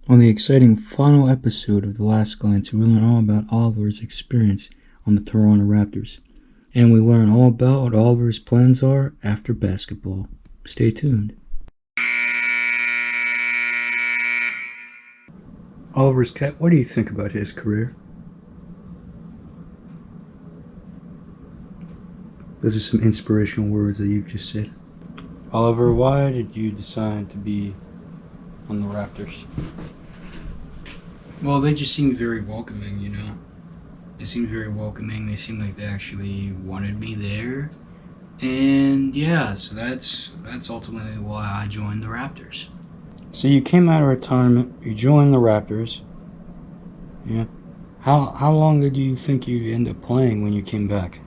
On the exciting final episode of The Last Glance, we learn all about Oliver's experience on the Toronto Raptors. And we learn all about what Oliver's plans are after basketball. Stay tuned. Oliver's cat, what do you think about his career? Those are some inspirational words that you've just said. Oliver, why did you decide to be on the Raptors? Well, they just seemed very welcoming, you know. They seemed very welcoming. They seemed like they actually wanted me there. And yeah, so that's ultimately why I joined the Raptors. So you came out of retirement, you joined the Raptors. Yeah. How long did you think you'd end up playing when you came back?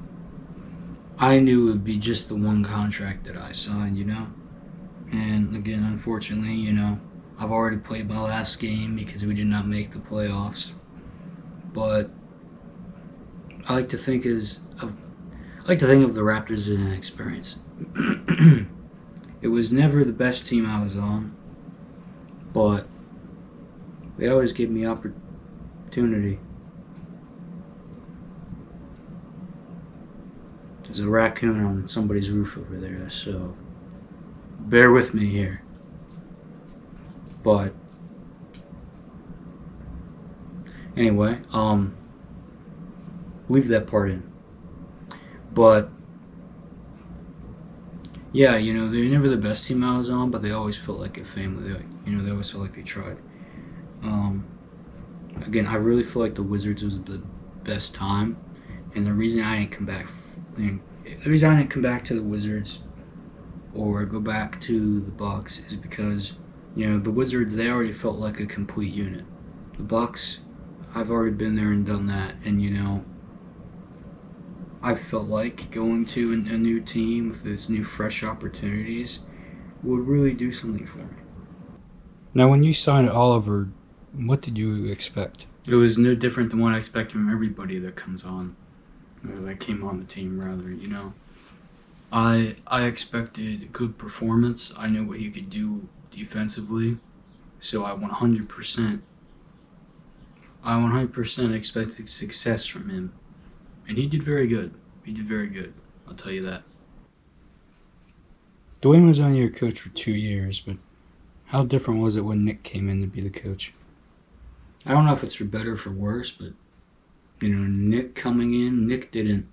I knew it would be just the one contract that I signed, you know. And again, unfortunately, you know, I've already played my last game because we did not make the playoffs. But I like to think of the Raptors as an experience. It was never the best team I was on, but they always gave me opportunity. There's a raccoon on somebody's roof over there, so bear with me here. But anyway, leave that part in. But yeah, you know, they're never the best team I was on, but they always felt like a family. They always felt like they tried. Again, I really feel like the Wizards was the best time, and the reason I didn't come back to the Wizards or go back to the Bucks is because, you know, the Wizards, they already felt like a complete unit. The Bucks, I've already been there and done that, and you know, I felt like going to a new team with its new fresh opportunities would really do something for me. Now, when you signed Oliver, what did you expect? It was no different than what I expect from everybody that comes on, or that came on the team, rather, you know. I expected good performance. I knew what he could do defensively, so I 100% expected success from him. And he did very good. I'll tell you that. Dwayne was on your coach for 2 years, but how different was it when Nick came in to be the coach? I don't know if it's for better or for worse, but, you know, Nick coming in, Nick didn't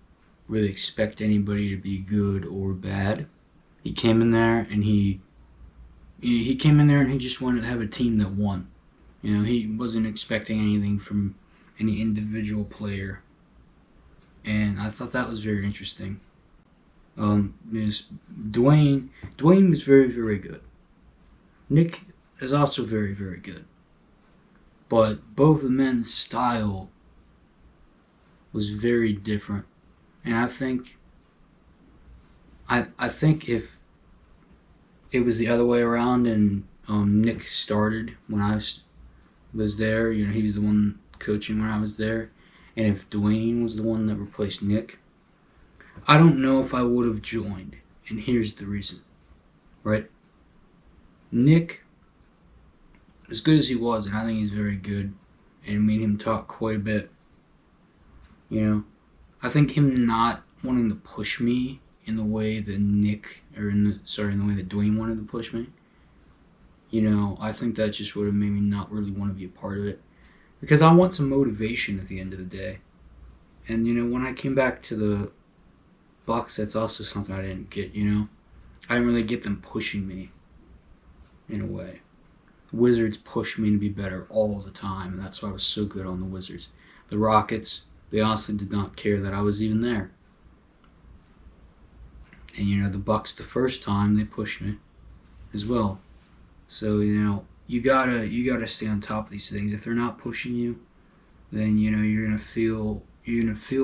really expect anybody to be good or bad. He came in there and he just wanted to have a team that won. You know, he wasn't expecting anything from any individual player. And I thought that was very interesting. Dwayne was very, very good. Nick is also very, very good. But both the men's style was very different. And I think if it was the other way around and Nick started when I was there, you know, he was the one coaching when I was there, and if Dwayne was the one that replaced Nick, I don't know if I would have joined. And here's the reason, right? Nick, as good as he was, and I think he's very good, and me and him talk quite a bit, you know, I think him not wanting to push me in the way that in the way that Dwayne wanted to push me, you know, I think that just would have made me not really want to be a part of it. Because I want some motivation at the end of the day. And, you know, when I came back to the Bucks, that's also something I didn't get, you know. I didn't really get them pushing me, in a way. Wizards pushed me to be better all the time, and that's why I was so good on the Wizards. The Rockets, they honestly did not care that I was even there. And, you know, the Bucks, the first time, they pushed me as well. So, you know, you gotta stay on top of these things. If they're not pushing you, then, you know, you're gonna feel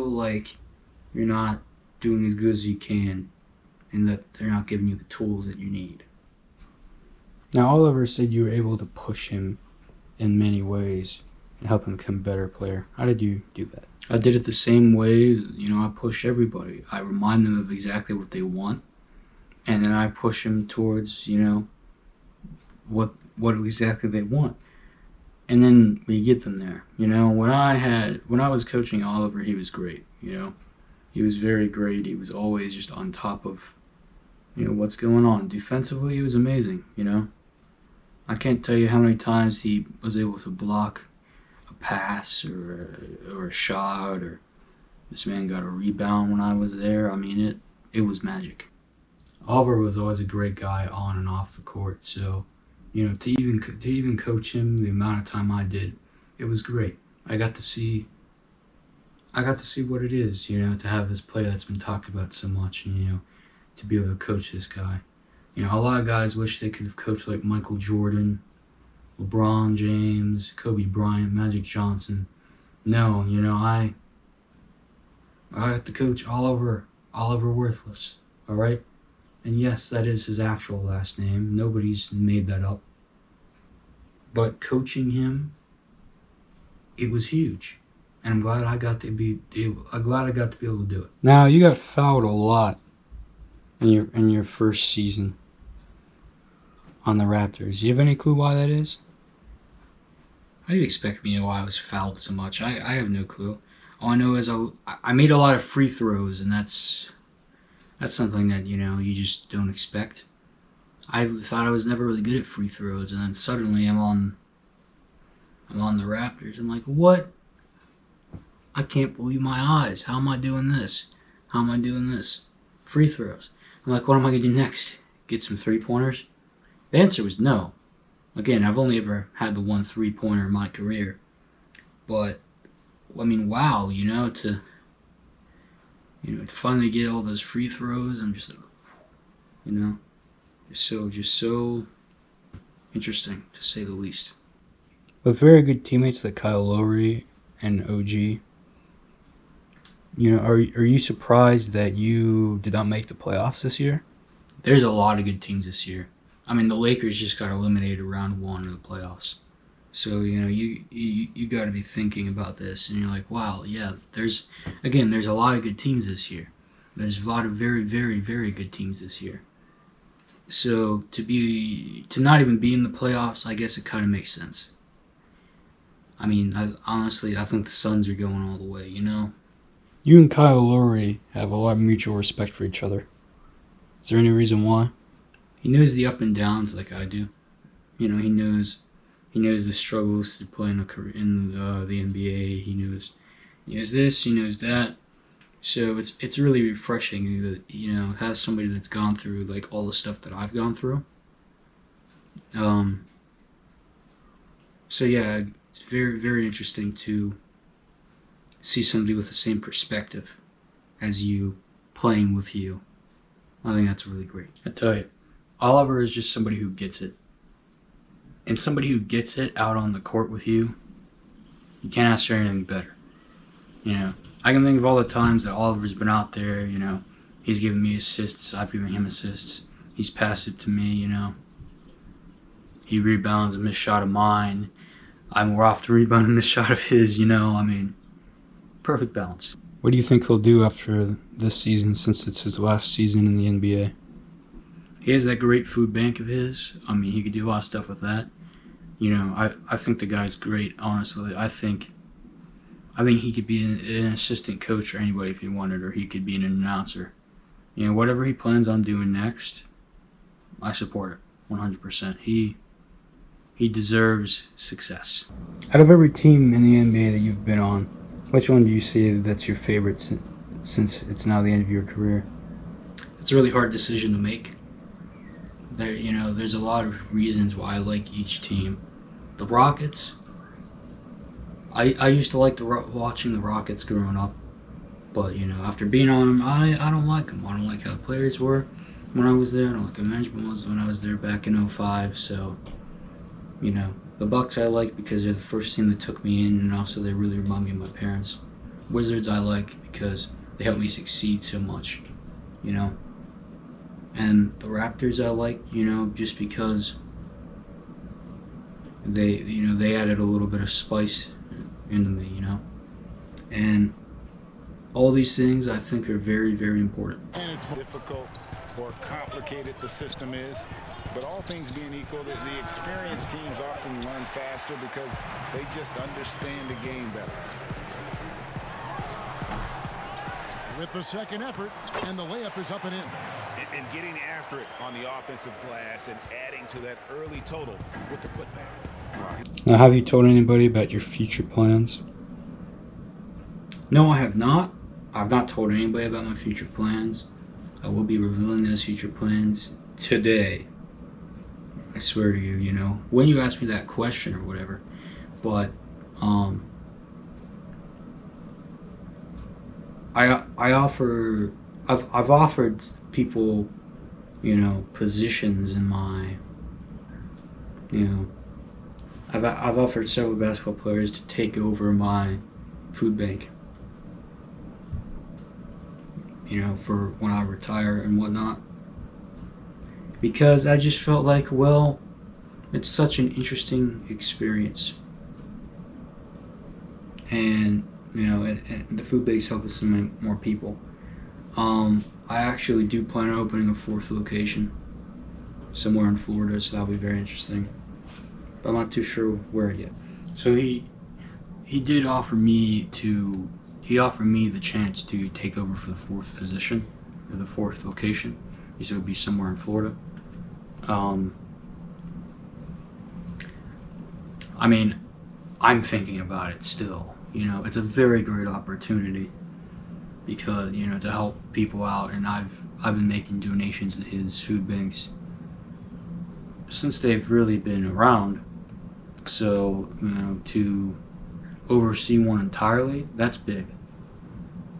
like you're not doing as good as you can, and that they're not giving you the tools that you need. Now, Oliver said you were able to push him in many ways and help him become a better player. How did you do that? I did it the same way, you know, I push everybody. I remind them of exactly what they want, and then I push them towards, you know, what exactly they want. and then we get them there. You know, when I was coaching Oliver, he was great. You know, he was very great. He was always just on top of, you know, what's going on. Defensively, he was amazing. You know, I can't tell you how many times he was able to block a pass or a shot, or this man got a rebound when I was there. I mean, it was magic. Oliver was always a great guy on and off the court. So, you know, to even coach him the amount of time I did, it was great. I got to see what it is, you know, to have this player that's been talked about so much, and, you know, to be able to coach this guy. You know, a lot of guys wish they could have coached like Michael Jordan, LeBron James, Kobe Bryant, Magic Johnson. No, you know, I got to coach Oliver Worthless, all right? And yes, that is his actual last name. Nobody's made that up. But coaching him, it was huge. And I'm glad I got to be able to do it. Now, you got fouled a lot in your first season on the Raptors. Do you have any clue why that is? How do you expect me to know why I was fouled so much? I have no clue. All I know is I made a lot of free throws, and that's something that, you know, you just don't expect. I thought I was never really good at free throws, and then suddenly I'm on the Raptors. I'm like, what? I can't believe my eyes. How am I doing this? How am I doing this? Free throws. I'm like, what am I going to do next? Get some three-pointers? The answer was no. Again, I've only ever had the one three-pointer in my career. But, I mean, wow, you know, to finally get all those free throws, I'm just like, you know, just so interesting, to say the least. With very good teammates like Kyle Lowry and OG, you know, are you surprised that you did not make the playoffs this year? There's a lot of good teams this year. I mean, the Lakers just got eliminated round one of the playoffs. So, you know, you got to be thinking about this, and you're like, wow, yeah, there's a lot of good teams this year. There's a lot of very, very, very good teams this year. So to not even be in the playoffs, I guess it kind of makes sense. I mean, honestly, I think the Suns are going all the way, you know? You and Kyle Lowry have a lot of mutual respect for each other. Is there any reason why? He knows the up and downs like I do. You know, he knows the struggles to play in the NBA. He knows this, he knows that. So it's really refreshing that, you know, have somebody that's gone through like all the stuff that I've gone through. So yeah, it's very, very interesting to see somebody with the same perspective as you playing with you. I think that's really great. I tell you, Oliver is just somebody who gets it. And somebody who gets it out on the court with you, you can't ask for anything better. You know, I can think of all the times that Oliver's been out there, you know, he's given me assists, I've given him assists, he's passed it to me, you know. He rebounds a missed shot of mine, I'm more often rebounding a missed shot of his, you know, I mean, perfect balance. What do you think he'll do after this season, since it's his last season in the NBA? He has that great food bank of his. I mean, he could do a lot of stuff with that. You know, I think the guy's great, honestly. I think he could be an assistant coach for anybody if he wanted, or he could be an announcer. You know, whatever he plans on doing next, I support it 100%. He deserves success. Out of every team in the NBA that you've been on, which one do you say that's your favorite since it's now the end of your career? It's a really hard decision to make. There's a lot of reasons why I like each team. The Rockets, I used to like watching the Rockets growing up, but, you know, after being on them, I don't like them. I don't like how the players were when I was there. I don't like how management was when I was there back in 2005. So, you know, the Bucks I like because they're the first team that took me in, and also they really remind me of my parents. Wizards I like because they helped me succeed so much, you know. And the Raptors I like, you know, just because they added a little bit of spice into me, you know. And all these things I think are very, very important. And it's difficult or complicated the system is. But all things being equal, the experienced teams often learn faster because they just understand the game better. With the second effort, and the layup is up and in. And getting after it on the offensive glass and adding to that early total with the putback. Now, have you told anybody about your future plans? No, I have not. I've not told anybody about my future plans. I will be revealing those future plans today. I swear to you, you know, when you ask me that question or whatever. But I've offered people, you know, positions in my, you know, I've offered several basketball players to take over my food bank, you know, for when I retire and whatnot. Because I just felt like, well, it's such an interesting experience. And, you know, and the food banks help so many more people. I actually do plan on opening a 4th location somewhere in Florida, so that'll be very interesting. But I'm not too sure where yet. So he did offer me the chance to take over for the 4th position, or the 4th location. He said it would be somewhere in Florida. I mean, I'm thinking about it still. You know, it's a very great opportunity because, you know, to help people out, and I've been making donations to his food banks since they've really been around. So, you know, to oversee one entirely, that's big.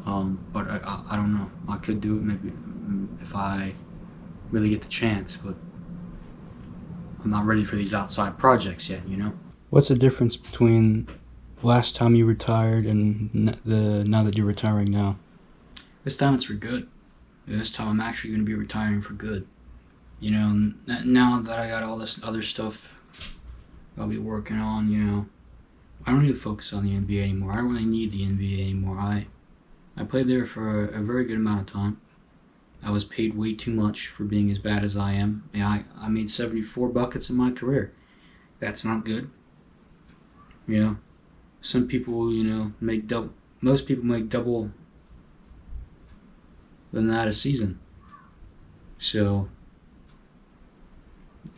But I don't know. I could do it maybe if I really get the chance, but I'm not ready for these outside projects yet, you know? What's the difference between last time you retired and now that you're retiring now? This time it's for good. This time I'm actually going to be retiring for good. You know, now that I got all this other stuff I'll be working on, you know, I don't need to focus on the NBA anymore. I don't really need the NBA anymore. I played there for a very good amount of time. I was paid way too much for being as bad as I am. And I made 74 buckets in my career. That's not good. You know, some people, you know, make double. Most people make double than that a season. So,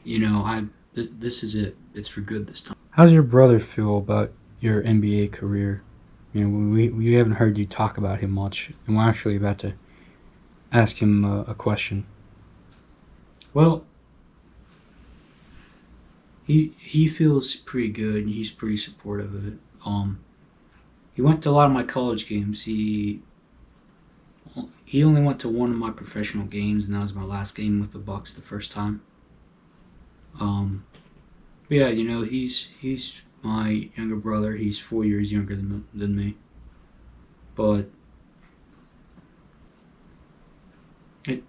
you know, this is it. It's for good this time. How's your brother feel about your NBA career? You know, we haven't heard you talk about him much, and we're actually about to ask him a question. Well, he feels pretty good, and he's pretty supportive of it. He went to a lot of my college games. He only went to one of my professional games, and that was my last game with the Bucks the first time. But yeah, you know, he's my younger brother. He's 4 years younger than me. But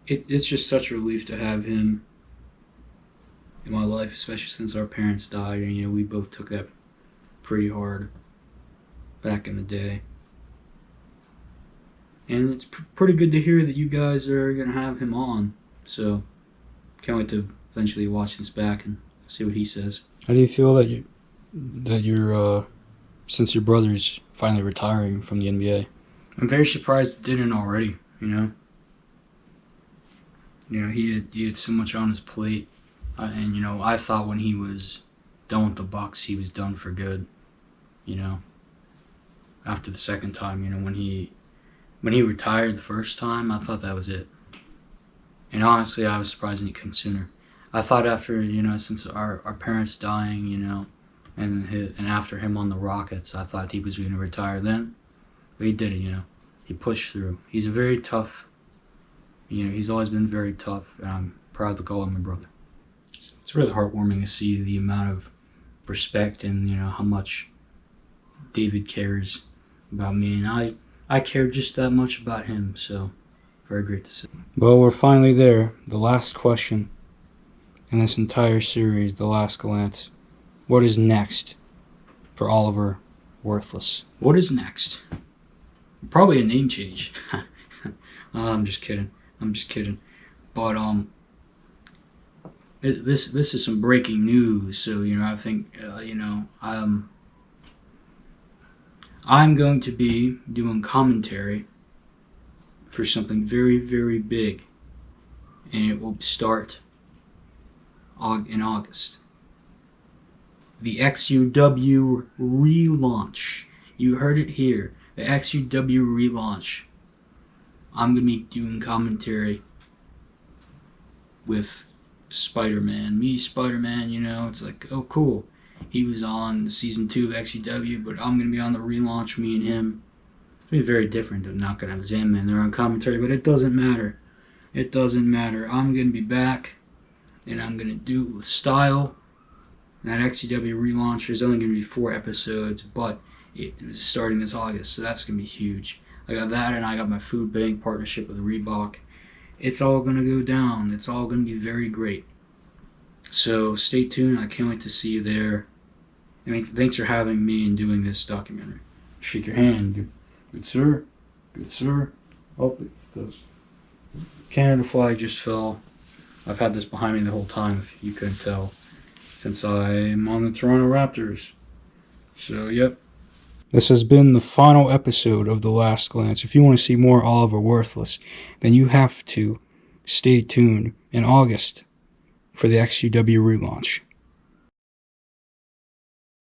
it's just such a relief to have him in my life, especially since our parents died, and, you know, we both took that pretty hard back in the day. And it's pretty good to hear that you guys are going to have him on. So, can't wait to eventually watch this back and see what he says. How do you feel that you're since your brother's finally retiring from the NBA? I'm very surprised it didn't already, you know? You know, he had so much on his plate. And, you know, I thought when he was done with the Bucks, he was done for good, you know? After the second time, you know, when he retired the first time, I thought that was it. And honestly, I was surprised he came sooner. I thought after, you know, since our parents dying, you know, and after him on the Rockets, I thought he was going to retire then. But he did it, you know. He pushed through. He's a very tough, you know, he's always been very tough, and I'm proud to call him my brother. It's really heartwarming to see the amount of respect and, you know, how much David cares about me, and I care just that much about him, so very great to see. Well, we're finally there. The last question in this entire series, the last glance. What is next for Oliver Worthless? What is next? Probably a name change. I'm just kidding. But this is some breaking news. So I think I'm going to be doing commentary for something very, very big, and it will start in August. The XUW relaunch. You heard it here. The XUW relaunch. I'm going to be doing commentary with Spider-Man. Me, Spider-Man, it's like, oh, cool. He was on season 2 of XUW, but I'm going to be on the relaunch, me and him. It's going to be very different. I'm not going to have Zam-Man there on commentary, but it doesn't matter. It doesn't matter. I'm going to be back, and I'm going to do it with style. And that XUW relaunch is only going to be 4 episodes, but it was starting this August, so that's going to be huge. I got that, and I got my food bank partnership with Reebok. It's all going to go down. It's all going to be very great. So stay tuned. I can't wait to see you there. And thanks for having me and doing this documentary. Shake your hand. Good sir. Good sir. Oh, the Canada flag just fell. I've had this behind me the whole time, if you couldn't tell, since I'm on the Toronto Raptors. So, yep. This has been the final episode of The Last Glance. If you want to see more Oliver Worthless, then you have to stay tuned in August for the XUW relaunch.